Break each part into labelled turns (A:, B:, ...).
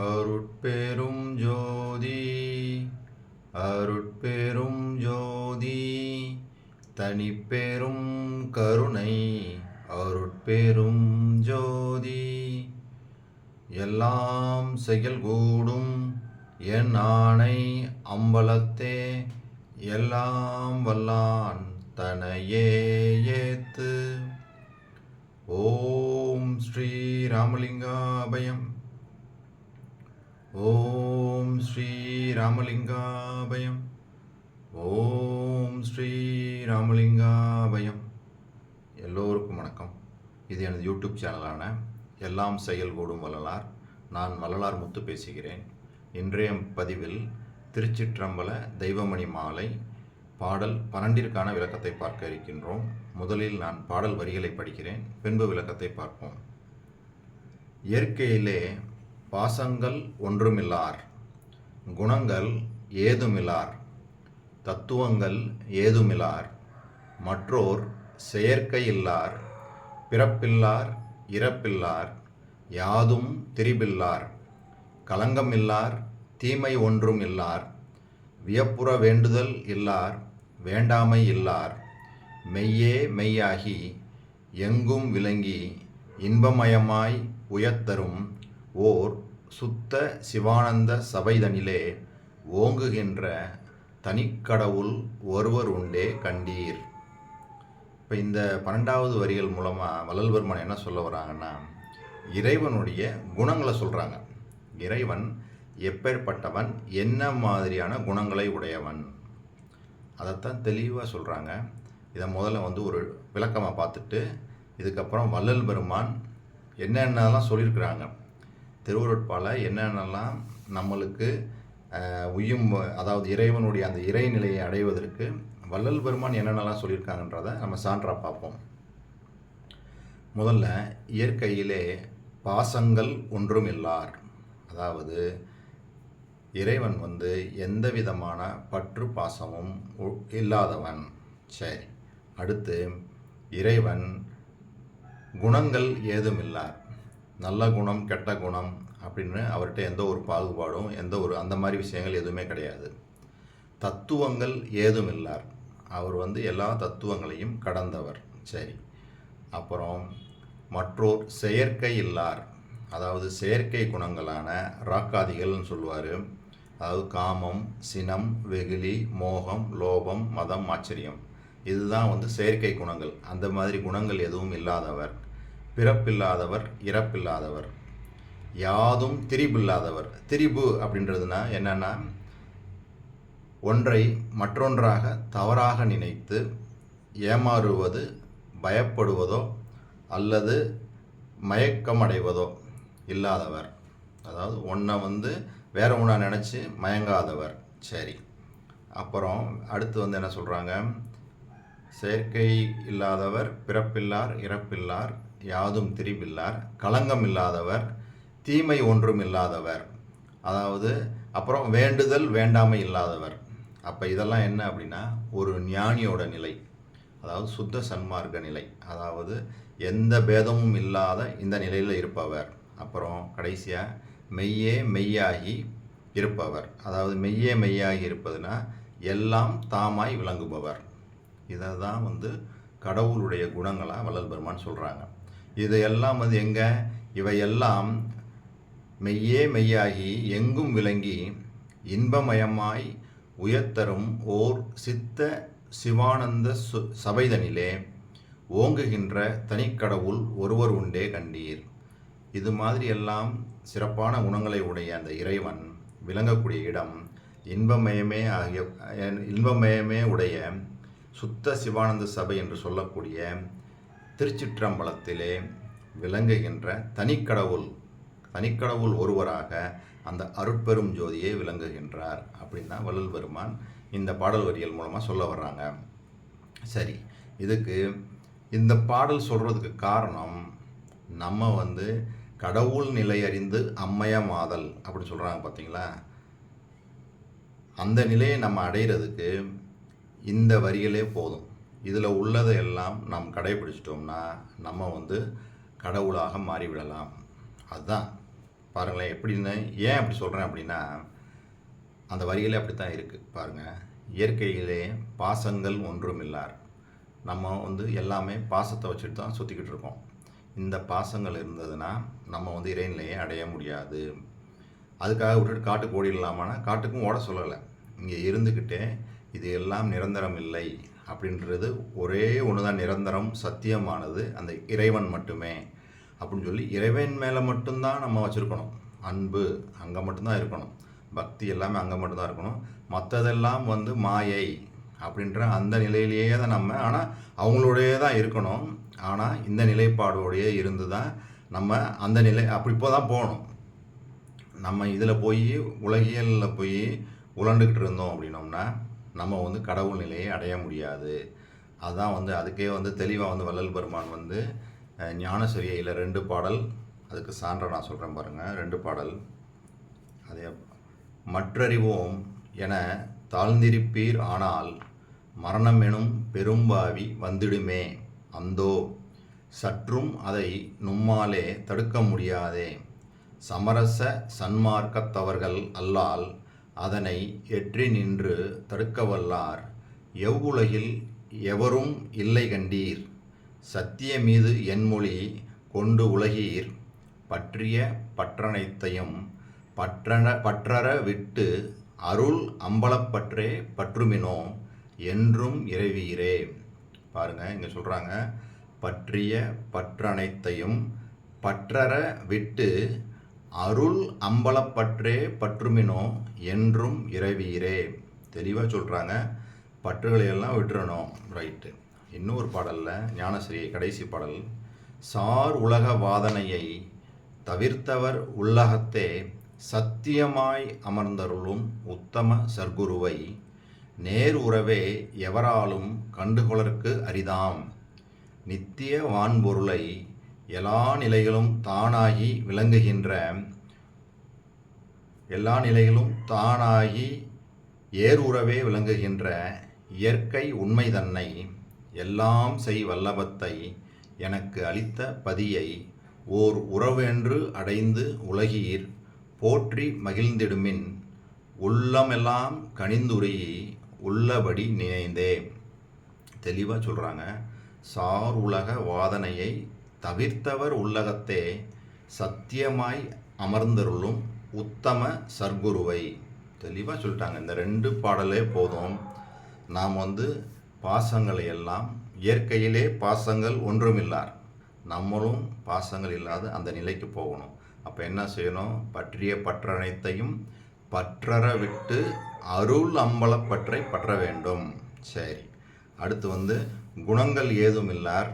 A: அருட்பெரும் ஜோதி அருட்பெரும் ஜோதி தனிப்பெரும் கருணை அருட்பெரும் ஜோதி எல்லாம் செயல்கூடும் என் ஆணை அம்பலத்தே எல்லாம் வல்லான் தனையே ஏத்து. ஓம் ஸ்ரீ ராமலிங்காபயம். ஓம் ஸ்ரீ ராமலிங்காபயம். ஓம் ஸ்ரீ ராமலிங்காபயம். எல்லோருக்கும் வணக்கம். இது எனது யூடியூப் சேனலான எல்லாம் செயல்கூடும் வள்ளலார். நான் வள்ளலார் முத்து பேசுகிறேன். இன்றைய பதிவில் திருச்சிற்றம்பல தெய்வமணி மாலை பாடல் 12ற்கான விளக்கத்தை பார்க்க இருக்கின்றோம். முதலில் நான் பாடல் வரிகளை படிக்கிறேன், பின்பு விளக்கத்தை பார்ப்போம். இயற்கையிலே பாசங்கள் ஒன்றுமில்லார், குணங்கள் ஏதுமில்லார், தத்துவங்கள் ஏதுமில்லார், மற்றோர் செயற்கையில்லார், பிறப்பில்லார் இறப்பில்லார், யாதும் திரிபில்லார், களங்கமில்லார், தீமை ஒன்றும் இல்லார், வியப்புற வேண்டுதல் இல்லார், வேண்டாமை இல்லார், மெய்யே மெய்யாகி எங்கும் விளங்கி இன்பமயமாய் உயர்த்தரும் ஓர் சுத்த சிவானந்த சபைதனிலே ஓங்குகின்ற தனிக்கடவுள் ஒருவர் உண்டே கண்டீர். இப்போ இந்த 12வது வரிகள் மூலமாக வள்ளல்பெருமான் என்ன சொல்ல வராங்கன்னா, இறைவனுடைய குணங்களை சொல்கிறாங்க. இறைவன் எப்பேற்பட்டவன், என்ன மாதிரியான குணங்களை உடையவன், அதைத்தான் தெளிவாக சொல்கிறாங்க. இதை முதல்ல ஒரு விளக்கமாக பார்த்துட்டு இதுக்கப்புறம் வள்ளல்பெருமான் என்னென்னலாம் சொல்லியிருக்கிறாங்க, திருவருட்பால என்னென்னலாம் நம்மளுக்கு அதாவது இறைவனுடைய அந்த இறைநிலையை அடைவதற்கு வள்ளல்பெருமான் என்னென்னலாம் சொல்லியிருக்காங்கன்றதை நம்ம சான்றாக பார்ப்போம். முதல்ல இயற்கையிலே பாசங்கள் ஒன்றும் இல்லார், அதாவது இறைவன் எந்த விதமான பற்று பாசமும் இல்லாதவன். சரி, அடுத்து இறைவன் குணங்கள் ஏதும் இல்லார், நல்ல குணம் கெட்ட குணம் அப்படின்னு அவர்கிட்ட எந்த ஒரு பாகுபாடும் அந்த மாதிரி விஷயங்கள் எதுவுமே கிடையாது. தத்துவங்கள் ஏதும் இல்லார், அவர் எல்லா தத்துவங்களையும் கடந்தவர். சரி, அப்புறம் மற்றோர் செயற்கை இல்லார், அதாவது செயற்கை குணங்களான ராக்காதிகள்னு சொல்லுவார். அதாவது காமம், சினம், வெகுளி, மோகம், லோபம், மதம், ஆச்சரியம், இதுதான் செயற்கை குணங்கள். அந்த மாதிரி குணங்கள் எதுவும் இல்லாதவர், பிறப்பில்லாதவர் இறப்பில்லாதவர், யாதும் திரிபில்லாதவர். திரிபு அப்படின்றதுனா என்னன்னா, ஒன்றை மற்றொன்றாக தவறாக நினைத்து ஏமாறுவது, பயப்படுவதோ அல்லது மயக்கம் அடைவதோ இல்லாதவர். அதாவது ஒன்றை வேற ஒன்றா நினச்சி மயங்காதவர். சரி, அப்புறம் அடுத்து என்ன சொல்கிறாங்க, செயற்கை இல்லாதவர், பிறப்பில்லார் இறப்பில்லார், யாதும் திரிபில்லார், களங்கம் இல்லாதவர், தீமை ஒன்றும் இல்லாதவர், அதாவது அப்புறம் வேண்டுதல் வேண்டாமை இல்லாதவர். அப்போ இதெல்லாம் என்ன அப்படின்னா, ஒரு ஞானியோட நிலை, அதாவது சுத்த சன்மார்க்க நிலை, அதாவது எந்த பேதமும் இல்லாத இந்த நிலையில் இருப்பவர். அப்புறம் கடைசியாக மெய்யே மெய்யாகி இருப்பவர், அதாவது மெய்யே மெய்யாகி இருப்பதுனா எல்லாம் தாமாய் விளங்குபவர். இதை தான் கடவுளுடைய குணங்களாக வள்ளல்பெருமான் சொல்கிறாங்க. இதையெல்லாம் எங்கே, இவையெல்லாம் மெய்யே மெய்யாகி எங்கும் விளங்கி இன்பமயமாய் உயர்த்தரும் ஓர் சித்த சிவானந்த சபைதனிலே ஓங்குகின்ற தனிக்கடவுள் ஒருவர் உண்டே கண்டீர். இது மாதிரி எல்லாம் சிறப்பான குணங்களை உடைய அந்த இறைவன் விளங்கக்கூடிய இடம் இன்பமயமே உடைய சுத்த சிவானந்த சபை என்று சொல்லக்கூடிய திருச்சிற்றம்பலத்திலே விளங்குகின்ற தனிக்கடவுள் ஒருவராக அந்த அருட்பெரும் ஜோதியை விளங்குகின்றார் அப்படின்னு தான் வள்ளல்பெருமான் இந்த பாடல் வரிகள் மூலமாக சொல்ல வர்றாங்க. சரி, இதுக்கு இந்த பாடல் சொல்கிறதுக்கு காரணம், நம்ம கடவுள் நிலை அறிந்து அம்மையமாதல் அப்படின்னு சொல்கிறாங்க பார்த்தீங்களா, அந்த நிலையை நம்ம அடைகிறதுக்கு இந்த வரிகளே போதும். இதில் உள்ளதையெல்லாம் நாம் கடைபிடிச்சிட்டோம்னா நம்ம கடவுளாக மாறிவிடலாம். அதுதான் பாருங்களேன் எப்படின்னு. ஏன் அப்படி சொல்கிறேன் அப்படின்னா, அந்த வரிகளே அப்படி தான் இருக்குது பாருங்கள். இயற்கையிலே பாசங்கள் ஒன்றுமில்லார். நம்ம எல்லாமே பாசத்தை வச்சுட்டு தான் சுற்றிக்கிட்டு இருக்கோம். இந்த பாசங்கள் இருந்ததுன்னா நம்ம இறைநிலையை அடைய முடியாது. அதுக்காக விட்டுட்டு காட்டுக்கு ஓடிடலாமான்னா காட்டுக்கும் ஓட சொல்லலை. இங்கே இருந்துக்கிட்டே இது எல்லாம் நிரந்தரம் இல்லை அப்படின்றது ஒரே ஒன்று தான் நிரந்தரம், சத்தியமானது அந்த இறைவன் மட்டுமே அப்படின்னு சொல்லி இறைவன் மேலே மட்டும்தான் நம்ம வச்சுருக்கணும். அன்பு அங்கே மட்டும்தான் இருக்கணும், பக்தி எல்லாமே அங்கே மட்டும்தான் இருக்கணும். மற்றதெல்லாம் மாயை அப்படின்ற அந்த நிலையிலேயே தான் நம்ம, ஆனால் அவங்களோடையே தான் இருக்கணும். ஆனால் இந்த நிலைப்பாடோடையே இருந்து தான் நம்ம அந்த நிலை அப்படி இப்போ தான் போகணும். நம்ம இதில் போய் உலகியலில் போய் உழண்டுக்கிட்டு இருந்தோம் அப்படின்னோம்னா நம்ம கடவுள் நிலையை அடைய முடியாது. அதுதான் அதுக்கே தெளிவாக வள்ளல் பெருமான் ஞானசரியையில் 2 பாடல் அதுக்கு சான்ற நான் சொல்கிறேன் பாருங்கள். 2 பாடல் அதே மற்றறிவோம் என தாழ்ந்திருப்பீர் ஆனால் மரணம் எனும் பெரும்பாவி வந்திடுமே அந்தோ சற்றும் அதை நும்மாலே தடுக்க முடியாதே சமரச சன்மார்க்கத்தவர்கள் அல்லால் அதனை எற்றி நின்று தடுக்கவல்லார் எவ்வுலகில் எவரும் இல்லை கண்டீர் சத்திய மீது என்மொழி கொண்டு உலகீர் பற்றிய பற்றனைத்தையும் பற்றற விட்டு அருள் அம்பலப்பற்றே பற்றுமினோ என்றும் இறைவீரே. பாருங்கள் இங்கே சொல்கிறாங்க, பற்றிய பற்றனைத்தையும் பற்றற விட்டு அருள் அம்பலப்பற்றே பற்றுமினோ என்றும் இறைவீரே. தெளிவாக சொல்கிறாங்க, பற்றுகளையெல்லாம் விட்டுறணும். ரைட்டு. இன்னொரு பாடலில் ஞானஸ்ரீ கடைசி பாடல், சார் உலக வாதனையை தவிர்த்தவர் உள்ளகத்தே சத்தியமாய் அமர்ந்தருளும் உத்தம சர்க்குருவை நேர் உறவே எவராலும் கண்டுகொளற்கு அரிதாம் நித்திய வான்பொருளை எல்லா நிலைகளும் தானாகி விளங்குகின்ற ஏறுறவே விளங்குகின்ற இயற்கை உண்மை தன்னை எல்லாம் செய் வல்லபத்தை எனக்கு அளித்த பதியை ஓர் உறவென்று அடைந்து உலகீர் போற்றி மகிழ்ந்திடுமின் உள்ளமெல்லாம் கனிந்துருகி உள்ளபடி நினைந்தே. தெளிவாக சொல்கிறாங்க, சார் உலக வாதனையை தவிர்த்தவர் உள்ளகத்தே சத்தியமாய் அமர்ந்தருளும் உத்தம சர்க்குருவை. தெளிவாக சொல்லிட்டாங்க. இந்த 2 பாடலே போதும். நாம் பாசங்களை எல்லாம், இயற்கையிலே பாசங்கள் ஒன்றுமில்லார், நம்மளும் பாசங்கள் இல்லாத அந்த நிலைக்கு போகணும். அப்போ என்ன செய்யணும்? பற்றிய பற்றனைத்தையும் பற்றற விட்டு அருள் அம்பலப்பற்றை பற்ற வேண்டும். சரி, அடுத்து குணங்கள் ஏதும் இல்லார்,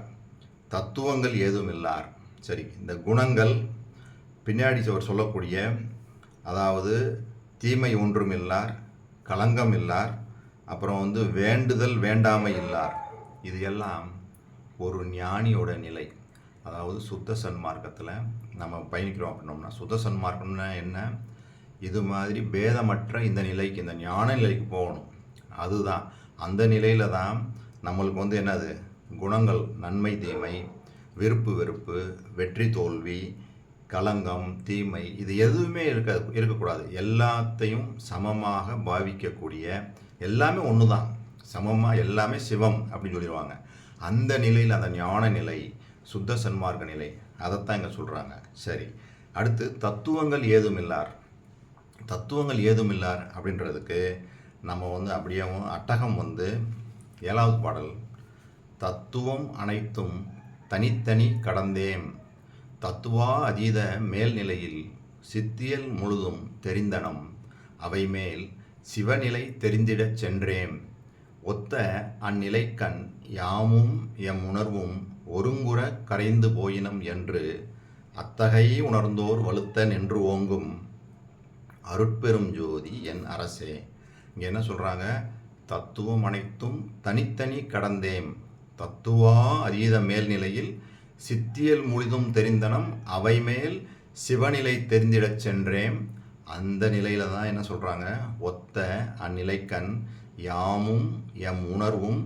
A: தத்துவங்கள் ஏதும் இல்லார். சரி, இந்த குணங்கள் பின்னாடி அவர் சொல்லக்கூடிய, அதாவது தீமை ஒன்றும் இல்லார், களங்கம் இல்லார், அப்புறம் வேண்டுதல் வேண்டாமை இல்லார். இது எல்லாம் ஒரு ஞானியோட நிலை. அதாவது சுத்த சன்மார்க்கத்தில் நம்ம பயணிக்கிறோம் அப்படின்னோம்னா, சுத்த சன்மார்க்கம்னா என்ன? இது மாதிரி பேதமற்ற இந்த நிலைக்கு, இந்த ஞான நிலைக்கு போகணும். அதுதான் அந்த நிலையில் தான் நம்மளுக்கு என்னது, குணங்கள் நன்மை தீமை, விருப்பு வெறுப்பு, வெற்றி தோல்வி, களங்கம் தீமை, இது எதுவுமே இருக்கக்கூடாது. எல்லாத்தையும் சமமாக பாவிக்கக்கூடிய, எல்லாமே ஒன்று தான், சமமாக எல்லாமே சிவம் அப்படின்னு சொல்லிடுவாங்க. அந்த நிலையில், அந்த ஞான நிலை, சுத்த சன்மார்க்க நிலை, அதைத்தான் இங்கே சொல்கிறாங்க. சரி, அடுத்து தத்துவங்கள் ஏதுமில்லார். தத்துவங்கள் ஏதுமில்லார் அப்படின்றதுக்கு நம்ம அப்படியே அட்டகம் 7வது பாடல், தத்துவம் அனைத்தும் தனித்தனி கடந்தேம் தத்துவா அதீத மேல்நிலையில் சித்தியல் முழுதும் தெரிந்தனம் அவை மேல் சிவநிலை தெரிந்திடச் சென்றேம் ஒத்த அந்நிலைக்கண் யாமும் எம் உணர்வும் ஒருங்குற கரைந்து போயினம் என்று அத்தகை உணர்ந்தோர் வலுத்த நின்று ஓங்கும் அருட்பெரும் ஜோதி என் அரசே. இங்கே என்ன சொல்கிறாங்க? தத்துவம் அனைத்தும் தனித்தனி கடந்தேம் தத்துவா அதீத மேல்நிலையில் சித்தியல் முழுதும் தெரிந்தனம் அவை மேல் சிவநிலை தெரிந்திடச் சென்றேன். அந்த நிலையில தான் என்ன சொல்கிறாங்க? ஒத்த அந்நிலைக்கண் யாமும் எம் உணர்வும்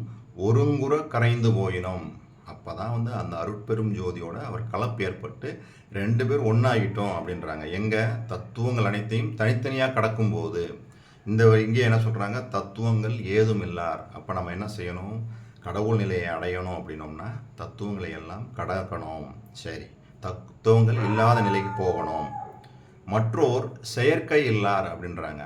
A: ஒருங்குற கரைந்து போயினோம் அப்போ தான் வந்து அந்த அருட்பெரும் ஜோதியோட அவர் கலப்பு ஏற்பட்டு 2 பேர் ஒன்றாகிட்டோம் அப்படின்றாங்க. எங்கே தத்துவங்கள் அனைத்தையும் தனித்தனியாக கடக்கும்போது இங்கே என்ன சொல்கிறாங்க, தத்துவங்கள் ஏதும் இல்லார். அப்போ நம்ம என்ன செய்யணும், கடவுள் நிலையை அடையணும் அப்படின்னோம்னா தத்துவங்களை எல்லாம் கடக்கணும். சரி, தத்துவங்கள் இல்லாத நிலைக்கு போகணும். மற்றோர் செயற்கை இல்லார் அப்படின்றாங்க.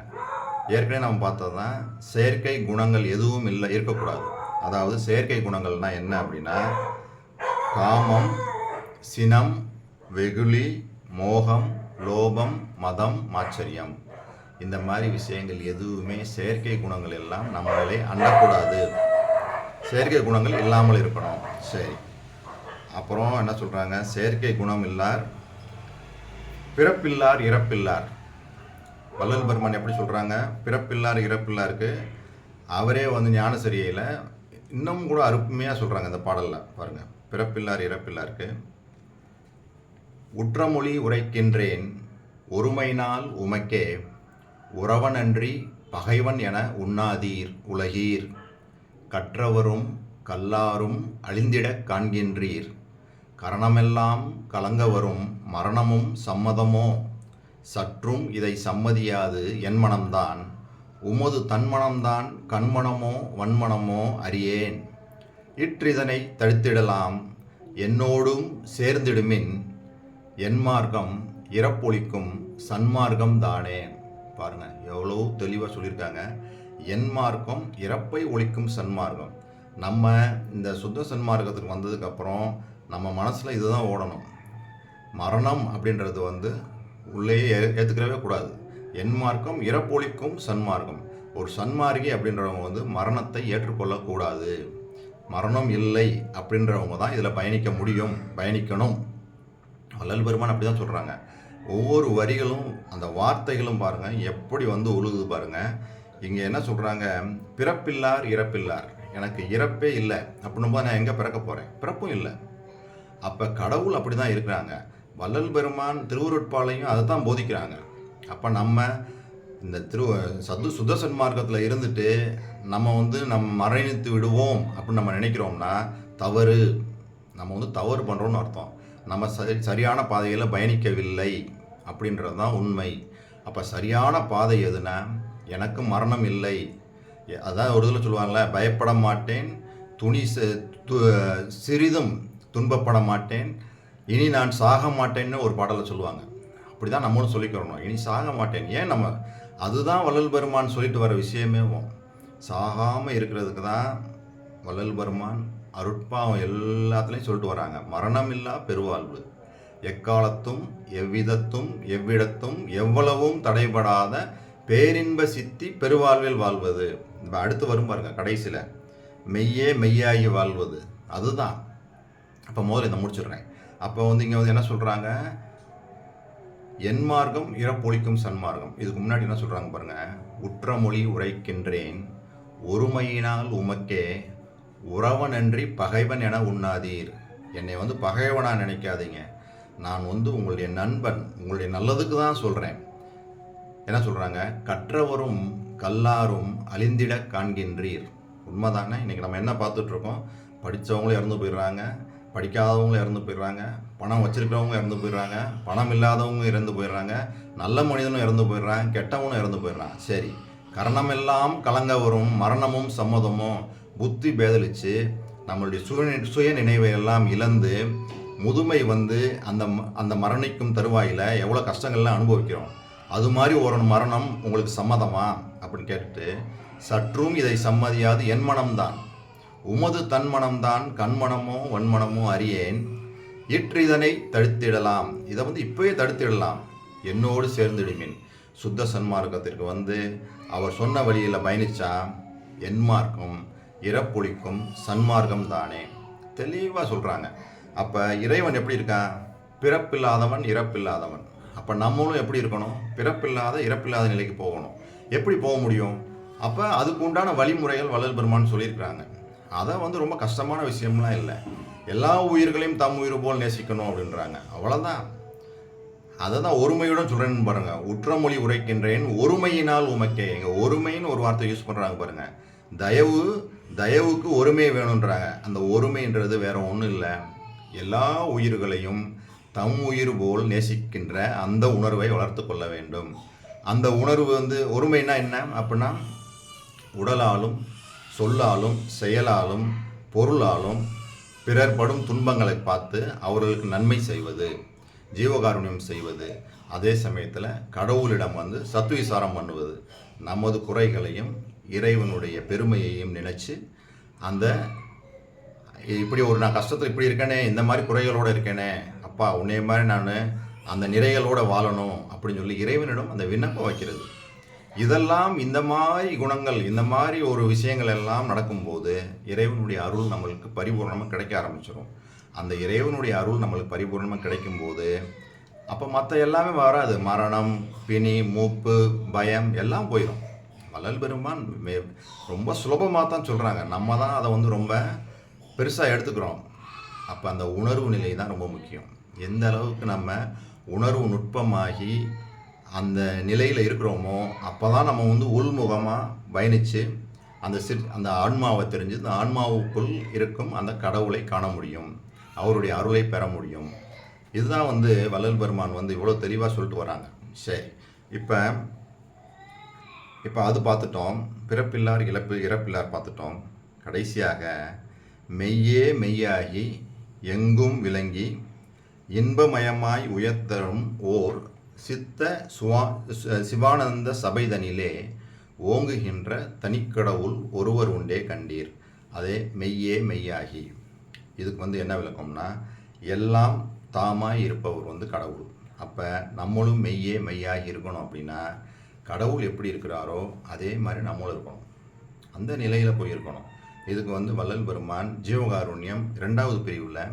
A: ஏற்கனவே நம்ம பார்த்தது தான் செயற்கை குணங்கள் எதுவும் இருக்கக்கூடாது. அதாவது செயற்கை குணங்கள்னால் என்ன அப்படின்னா காமம், சினம், வெகுளி, மோகம், லோபம், மதம், மாச்சரியம், இந்த மாதிரி விஷயங்கள் எதுவுமே செயற்கை குணங்கள் எல்லாம் நம்மளே அண்டக்கூடாது. செயற்கை குணங்கள் இல்லாமல் இருக்கணும். சரி, அப்புறம் என்ன சொல்கிறாங்க, செயற்கை குணம் இல்லார், பிறப்பில்லார், இறப்பில்லார். வள்ளல் பெருமான் எப்படி சொல்கிறாங்க, பிறப்பில்லார் இறப்பில்லாருக்கு அவரே வந்து ஞானசரியில் இன்னும் கூட அருமையாக சொல்கிறாங்க இந்த பாடலில் பாருங்கள். பிறப்பில்லார் இறப்பில்லாருக்கு உற்றமொழி உரைக்கின்றேன் ஒருமைனால் உமக்கே உறவனன்றி பகைவன் என உண்ணாதீர் உலகீர் கற்றவரும் கல்லாரும் அழிந்திடக் காண்கின்றீர் கரணமெல்லாம் கலங்க வரும் மரணமும் சம்மதமோ சற்றும் இதை சம்மதியாது என் மனம்தான் உமது தன்மனம்தான் கண்மணமோ வன்மனமோ அறியேன் இற்றிதனை தடுத்திடலாம் என்னோடும் சேர்ந்திடுமின் என் மார்க்கம் இறப்பொழிக்கும் சன்மார்க்கம் தானே. பாருங்கள் எவ்வளோ தெளிவாக சொல்லியிருக்காங்க. என் மார்க்கம் இறப்பை ஒழிக்கும் சன்மார்க்கம். நம்ம இந்த சுத்த சன்மார்க்கத்துக்கு வந்ததுக்கப்புறம் நம்ம மனசில் இதுதான் ஓடணும். மரணம் அப்படின்றது வந்து உள்ளேயே ஏற்றுக்கிறவே கூடாது. என் மார்க்கம் இறப்பொழிக்கும் சன்மார்க்கம். ஒரு சன்மார்க்கி அப்படின்றவங்க வந்து மரணத்தை ஏற்றுக்கொள்ளக்கூடாது. மரணம் இல்லை அப்படின்றவங்க தான் இதில் பயணிக்க முடியும், பயணிக்கணும். வள்ளல் பெருமான் அப்படி தான் சொல்கிறாங்க. ஒவ்வொரு வரிகளும் அந்த வார்த்தைகளும் பாருங்கள் எப்படி வந்து உழுகுது பாருங்கள். இங்கே என்ன சொல்கிறாங்க, பிறப்பில்லார் இறப்பில்லார், எனக்கு இறப்பே இல்லை அப்படின்னும் போது நான் எங்கே பிறக்க போகிறேன், பிறப்பும் இல்லை. அப்போ கடவுள் அப்படி தான் இருக்கிறாங்க. வள்ளல் பெருமான் திருவுருட்பாலையும் அதை தான் போதிக்கிறாங்க. அப்போ நம்ம இந்த சுத்த சன்மார்க்கத்தில் இருந்துட்டு நம்ம வந்து மரணித்து விடுவோம் அப்படின்னு நம்ம நினைக்கிறோம்னா தவறு. நம்ம வந்து தவறு பண்ணுறோன்னு அர்த்தம். நம்ம சரியான பாதையில் பயணிக்கவில்லை அப்படின்றது தான் உண்மை. அப்போ சரியான பாதை எதுனா, எனக்கு மரணம் இல்லை. அதான் ஒரு இதில் சொல்லுவாங்களே, பயப்பட மாட்டேன், சிறிதும் துன்பப்பட மாட்டேன், இனி நான் சாக மாட்டேன்னு ஒரு பாடலில் சொல்லுவாங்க. அப்படி தான் நம்மளும் சொல்லிக்கிறோம், இனி சாக மாட்டேன். ஏன் நம்ம அதுதான் வள்ளல் பெருமான் சொல்லிட்டு வர விஷயமே. சாகாமல் இருக்கிறதுக்கு தான் வள்ளல் பெருமான் அருட்பாவம் எல்லாத்துலேயும் சொல்லிட்டு வராங்க. மரணம் இல்லா பெருவாழ்வு, எக்காலத்தும் எவ்விதத்தும் எவ்விடத்தும் எவ்வளவும் தடைபடாத பேரின்ப சித்தி பெருவாழ்வில் வாழ்வது. இப்போ அடுத்து வரும் பாருங்க கடைசியில், மெய்யே மெய்யாகி வாழ்வது, அதுதான். அப்போ முதல்ல இதை முடிச்சிடுறேன். அப்போ வந்து இங்கே வந்து என்ன சொல்கிறாங்க, என் மார்க்கம் இறப்பொழிக்கும் சன்மார்க்கம். இதுக்கு முன்னாடி என்ன சொல்கிறாங்க பாருங்கள், உற்றமொழி உரைக்கின்றேன் ஒருமையினால் உமக்கே உறவனன்றி பகைவன் என உண்ணாதீர். என்னை வந்து பகைவனாக நினைக்காதீங்க, நான் வந்து உங்களுடைய நண்பன், உங்களுடைய நல்லதுக்கு தான் சொல்கிறேன். என்ன சொல்கிறாங்க, கற்றவரும் கல்லாரும் அழிந்திட காண்கின்றீர். உண்மைதானே? இன்றைக்கி நம்ம என்ன பார்த்துட்ருக்கோம், படித்தவங்களும் இறந்து போயிடுறாங்க, படிக்காதவங்களும் இறந்து போயிடுறாங்க, பணம் வச்சுருக்கிறவங்க இறந்து போயிடுறாங்க, பணம் இல்லாதவங்க இறந்து போயிடுறாங்க, நல்ல மனிதனும் இறந்து போயிடுறாங்க, கெட்டவனும் இறந்து போயிடுறான். சரி, கரணமெல்லாம் கலங்க வரும் மரணமும் சம்மதமும் புத்தி பேதலிச்சு நம்மளுடைய சுய நினைவை எல்லாம் இழந்து முதுமை வந்து அந்த மரணிக்கும் தருவாயில் எவ்வளோ கஷ்டங்கள்லாம் அனுபவிக்கிறோம். அது மாதிரி ஒரு மரணம் உங்களுக்கு சம்மதமா அப்படின்னு கேட்டுட்டு, சற்றும் இதை சம்மதியாது என் மனம்தான் உமது தன்மனம்தான் கண்மணமோ வன்மணமோ அறியேன் இதனை தடுத்திடலாம். இதை வந்து இப்போயே தடுத்திடலாம், என்னோடு சேர்ந்திடுமின். சுத்த சன்மார்க்கத்திற்கு வந்து அவர் சொன்ன வழியில் பயணித்தா என் மார்க்கம் இறப்பொழிக்கும் சன்மார்க்கம் தானே. தெளிவாக சொல்கிறாங்க. அப்போ இறைவன் எப்படி இருக்கான், பிறப்பில்லாதவன் இறப்பில்லாதவன். அப்போ நம்மளும் எப்படி இருக்கணும், பிறப்பில்லாத இறப்பில்லாத நிலைக்கு போகணும். எப்படி போக முடியும்? அப்போ அதுக்கு உண்டான வழிமுறைகள் வள்ளல் பெருமான் சொல்லியிருக்கிறாங்க. அதை வந்து ரொம்ப கஷ்டமான விஷயம்லாம் இல்லை. எல்லா உயிர்களையும் தம் உயிர் போல் நேசிக்கணும் அப்படின்றாங்க, அவ்வளோதான். அதை தான் ஒருமையுடன் சொல்கிறேன்னு பாருங்கள். உற்றமொழி உரைக்கின்றேன் ஒருமையினால் உமக்கே. எங்கள் ஒருமைன்னு ஒரு வார்த்தை யூஸ் பண்ணுறாங்க பாருங்கள். தயவு தயவுக்கு ஒருமை வேணுன்றாங்க. அந்த ஒருமைன்றது வேற ஒன்றும் இல்லை, எல்லா உயிர்களையும் தம் உயிர் போல் நேசிக்கின்ற அந்த உணர்வை வளர்த்து கொள்ள வேண்டும். அந்த உணர்வு ஒருமைனா என்ன அப்படின்னா, உடலாலும் சொல்லாலும் செயலாலும் பொருளாலும் பிறர் படும் துன்பங்களை பார்த்து அவர்களுக்கு நன்மை செய்வது, ஜீவகாருண்யம் செய்வது, அதே சமயத்தில் கடவுளிடம் சத்துவிசாரம் பண்ணுவது, நமது குறைகளையும் இறைவனுடைய பெருமையையும் நினச்சி அந்த இப்படி நான் கஷ்டத்தில் இப்படி இருக்கேனே, இந்த மாதிரி குறைகளோடு இருக்கேனே, அப்பா உன்னைய மாதிரி நான் அந்த நிறைகளோடு வாழணும் அப்படின்னு சொல்லி இறைவனிடம் அந்த விண்ணப்பம் வைக்கிறது. இதெல்லாம் இந்த மாதிரி குணங்கள், இந்த மாதிரி ஒரு விஷயங்கள் எல்லாம் நடக்கும்போது இறைவனுடைய அருள் நம்மளுக்கு பரிபூர்ணமாக கிடைக்க ஆரம்பிச்சிடும். அந்த இறைவனுடைய அருள் நம்மளுக்கு பரிபூர்ணமாக கிடைக்கும்போது அப்போ மற்ற எல்லாமே வராது. மரணம், பிணி, மூப்பு, பயம் எல்லாம் போயிடும். வள்ளல் பெருமான் ரொம்ப சுலபமாக தான் சொல்கிறாங்க, நம்ம தான் அதை ரொம்ப பெருசாக எடுத்துக்கிறோம். அப்போ அந்த உணர்வு நிலை தான் ரொம்ப முக்கியம். எந்த அளவுக்கு நம்ம உணர்வு நுட்பமாகி அந்த நிலையில் இருக்கிறோமோ அப்போ தான் நம்ம உள்முகமாக பயணித்து அந்த ஆன்மாவை தெரிஞ்சு அந்த ஆன்மாவுக்குள் இருக்கும் அந்த கடவுளை காண முடியும், அவருடைய அருளை பெற முடியும். இதுதான் வள்ளல் பெருமான் இவ்வளோ தெளிவாக சொல்லிட்டு வராங்க. சரி, இப்போ அது பார்த்துட்டோம், பிறப்பில்லார் இறப்பில்லார் பார்த்துட்டோம். கடைசியாக மெய்யே மெய்யாகி எங்கும் விளங்கி இன்பமயமாய் உயர்த்தரும் ஓர் சித்த சிவானந்த சபைதனிலே ஓங்குகின்ற தனிக்கடவுள் ஒருவர் உண்டே கண்டீர், அதே மெய்யே மெய்யாகி. இதுக்கு என்ன விளக்கம்னா, எல்லாம் தாமாய் இருப்பவர் கடவுள். அப்போ நம்மளும் மெய்யே மெய்யாகி இருக்கணும் அப்படின்னா கடவுள் எப்படி இருக்கிறாரோ அதே மாதிரி நம்மளும் இருக்கணும், அந்த நிலையில் போய் இருக்கணும். இதுக்கு வள்ளல் பெருமான் ஜீவகாருண்யம் 2வது பிரிவில்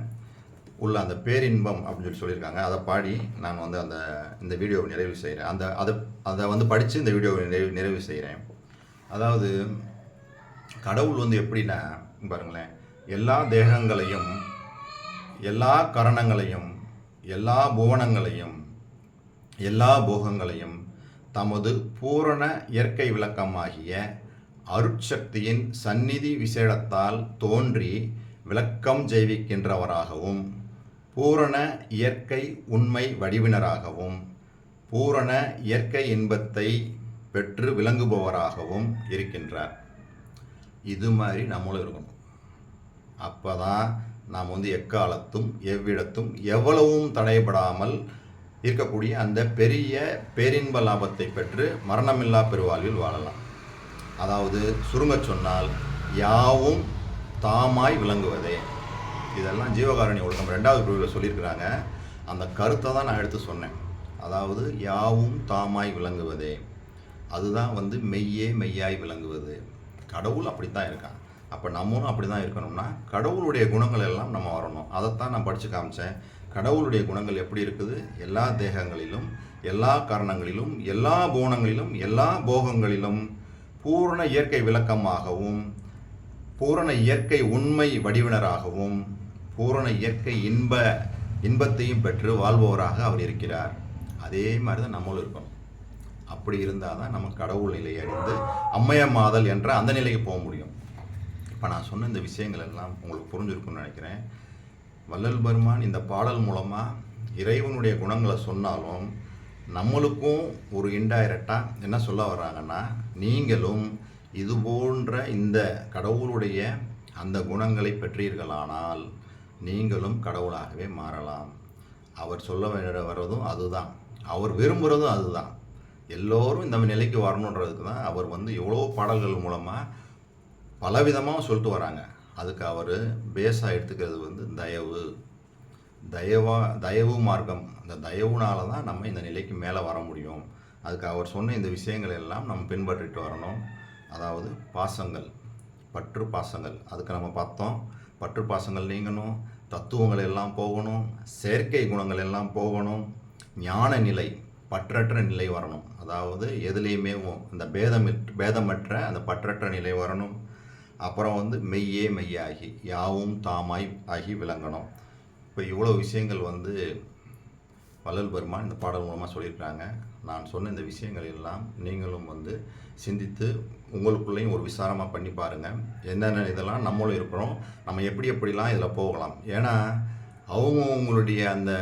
A: உள்ள அந்த பேரின்பம் அப்படின்னு சொல்லியிருக்காங்க. அதை பாடி நான் இந்த வீடியோவை நிறைவு செய்கிறேன். அதை படித்து இந்த வீடியோவை நிறைவு செய்கிறேன். அதாவது கடவுள் எப்படின்னா பாருங்களேன், எல்லா தேகங்களையும் எல்லா கரணங்களையும் எல்லா புவனங்களையும் எல்லா போகங்களையும் தமது பூரண இயற்கை விளக்கமாகிய அருட்சக்தியின் சந்நிதி விசேடத்தால் தோன்றி விளக்கம் செய்விக்கின்றவராகவும் பூரண இயற்கை உண்மை வடிவினராகவும் பூரண இயற்கை இன்பத்தை பெற்று விளங்குபவராகவும் இருக்கின்றார். இது மாதிரி நம்மளும் இருக்கணும். அப்போ தான் நாம் எக்காலத்தும் எவ்விடத்தும் எவ்வளவும் தடைபடாமல் இருக்கக்கூடிய அந்த பெரிய பேரின்ப லாபத்தை பெற்று மரணமில்லா பெருவாழ்வில் வாழலாம். அதாவது சுருங்க சொன்னால் யாவும் தாமாய் விளங்குவதே. இதெல்லாம் ஜீவகாருண்ய ஒழுக்கம் 2வது பிரிவில் சொல்லியிருக்கிறாங்க. அந்த கருத்தை தான் நான் எடுத்து சொன்னேன். அதாவது யாவும் தாமாய் விளங்குவதே, அதுதான் மெய்யே மெய்யாய் விளங்குவது. கடவுள் அப்படி தான் இருக்கான். அப்போ நம்மளும் அப்படி தான் இருக்கணும்னா கடவுளுடைய குணங்கள் எல்லாம் நம்ம வரணும். அதைத்தான் நான் படித்து காமிச்சேன். கடவுளுடைய குணங்கள் எப்படி இருக்குது, எல்லா தேகங்களிலும் எல்லா காரணங்களிலும் எல்லா போனங்களிலும் எல்லா போகங்களிலும் பூரண இயற்கை விளக்கமாகவும் பூரண இயற்கை உண்மை வடிவினராகவும் பூரண இயற்கை இன்பத்தையும் பெற்று வாழ்பவராக அவர் இருக்கிறார். அதே மாதிரி தான் நம்மளும் இருக்கணும். அப்படி இருந்தால் தான் நம்ம கடவுள் நிலையை அடைந்து அம்மையமாதல் என்ற அந்த நிலைக்கு போக முடியும். இப்போ நான் சொன்ன இந்த விஷயங்கள் எல்லாம் உங்களுக்கு புரிஞ்சிருக்குன்னு நினைக்கிறேன். வள்ளல் பெருமான் இந்த பாடல் மூலமாக இறைவனுடைய குணங்களை சொன்னாலும் நம்மளுக்கும் ஒரு இன்டைரக்டாக என்ன சொல்ல வர்றாங்கன்னா, நீங்களும் இது போன்ற இந்த கடவுளுடைய அந்த குணங்களை பெற்றீர்களானால் நீங்களும் கடவுளாகவே மாறலாம். அவர் சொல்ல வர்றதும் அதுதான், அவர் விரும்புகிறதும் அதுதான். எல்லோரும் இந்த நிலைக்கு வரணுன்றதுக்கு தான் அவர் எவ்வளோ பாடல்கள் மூலமாக பலவிதமாக சொல்லிட்டு வராங்க. அதுக்கு அவர் பேஸாக எடுத்துக்கிறது தயவு மார்க்கம். அந்த தயவுனால தான் நம்ம இந்த நிலைக்கு மேலே வர முடியும். அதுக்கு அவர் சொன்ன இந்த விஷயங்கள் எல்லாம் நம்ம பின்பற்றிட்டு வரணும். அதாவது பாசங்கள், பற்று பாசங்கள், அதுக்கு நம்ம பார்த்தோம். பற்று பாசங்கள் நீங்கணும், தத்துவங்கள் எல்லாம் போகணும், செயற்கை குணங்கள் எல்லாம் போகணும், ஞான நிலை, பற்றற்ற நிலை வரணும். அதாவது எதுலேயுமே இந்த பேதமற்ற அந்த பற்றற்ற நிலை வரணும். அப்புறம் மெய்யே மெய்யாகி யாவும் தாமாய் ஆகி விளங்கணும். இப்போ இவ்வளோ விஷயங்கள் வள்ளல் பெருமான் இந்த பாடல் மூலமாக சொல்லியிருக்காங்க. நான் சொன்ன இந்த விஷயங்கள் எல்லாம் நீங்களும் வந்து சிந்தித்து உங்களுக்குள்ளேயும் ஒரு விசாரமாக பண்ணி பாருங்கள். என்னென்ன இதெல்லாம் நம்மளும் இருக்கிறோம், நம்ம எப்படிலாம் இதில் போகலாம். ஏன்னா அவங்களுடைய அந்த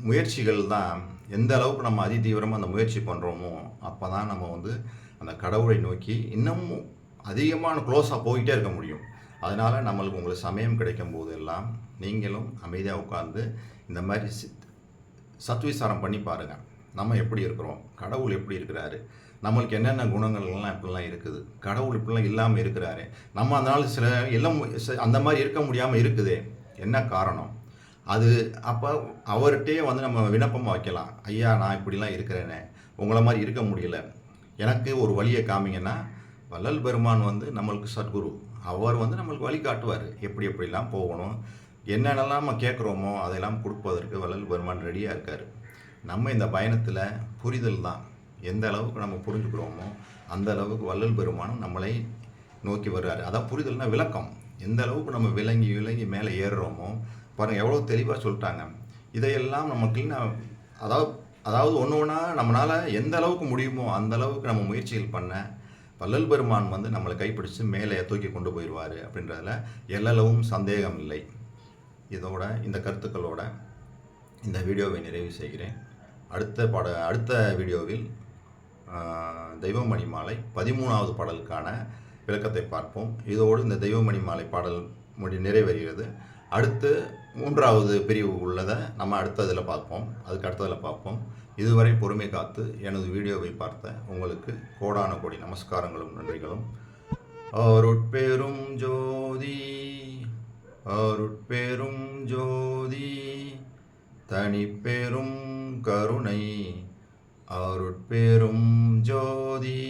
A: முயற்சிகள் தான் எந்த அளவுக்கு நம்ம அதிதீவிரமாக அந்த முயற்சி பண்ணுறோமோ அப்போ தான் நம்ம வந்து அந்த கடவுளை நோக்கி இன்னமும் அதிகமான க்ளோஸாக போயிட்டே இருக்க முடியும். அதனால் நம்மளுக்கு உங்களுக்கு சமயம் கிடைக்கும் போதெல்லாம் நீங்களும் அமைதியாக உட்காந்து இந்த மாதிரி சத்விசாரம் பண்ணி பாருங்கள். நம்ம எப்படி இருக்கிறோம், கடவுள் எப்படி இருக்கிறாரு, நம்மளுக்கு என்னென்ன குணங்கள்லாம் இப்படிலாம் இருக்குது, கடவுள் இப்படிலாம் இல்லாமல் இருக்கிறாரு, நம்ம அதனால் சில எல்லாம் அந்த மாதிரி இருக்க முடியாமல் இருக்குதே, என்ன காரணம்? அது அப்போ அவர்கிட்டயே வந்து நம்ம விண்ணப்பமாக வைக்கலாம். ஐயா, நான் இப்படிலாம் இருக்கிறேனே, உங்களை மாதிரி இருக்க முடியல, எனக்கு ஒரு வழியை காமிங்கன்னா வள்ளல் பெருமான் வந்து நம்மளுக்கு சத்குரு. அவர் வந்து நம்மளுக்கு வழி காட்டுவார், எப்படிலாம் போகணும். என்னென்னலாம் நம்ம கேட்குறோமோ அதெல்லாம் கொடுப்பதற்கு வள்ளல் பெருமான் ரெடியாக இருக்கார். நம்ம இந்த பயணத்தில் புரிதல் தான். எந்த அளவுக்கு நம்ம புரிஞ்சுக்கிறோமோ அந்த அளவுக்கு வள்ளல் பெருமானும் நம்மளை நோக்கி வருவார். அதான் புரிதல்னா விளக்கம். எந்த அளவுக்கு நம்ம விளங்கி மேலே ஏறுறோமோ பாருங்கள், எவ்வளோ தெளிவாக சொல்லிட்டாங்க. இதையெல்லாம் நமக்கு அதாவது ஒன்று ஒன்றா நம்மளால் எந்த அளவுக்கு முடியுமோ அந்த அளவுக்கு நம்ம முயற்சிகள் பண்ண வள்ளல் பெருமான் வந்து நம்மளை கைப்பிடிச்சு மேலே தூக்கி கொண்டு போயிடுவார் அப்படின்றதுல எல்லளவும் சந்தேகம் இல்லை. இதோட இந்த கருத்துக்களோட இந்த வீடியோவை நிறைவு செய்கிறேன். அடுத்த வீடியோவில் தெய்வமணி மாலை 13வது பாடலுக்கான விளக்கத்தை பார்ப்போம். இதோடு இந்த தெய்வமணி மாலை பாடல் நிறைவேறுகிறது. அடுத்து 3வது பிரிவு உள்ளதை நம்ம அடுத்ததில் பார்ப்போம். இதுவரை பொறுமை காத்து எனது வீடியோவை பார்த்த உங்களுக்கு கோடான கோடி நமஸ்காரங்களும் நன்றிகளும். அருட்பெரும் ஜோதி அருட்பெரும் ஜோதி தனிப்பெரும் கருணை அருட்பெரும் ஜோதி.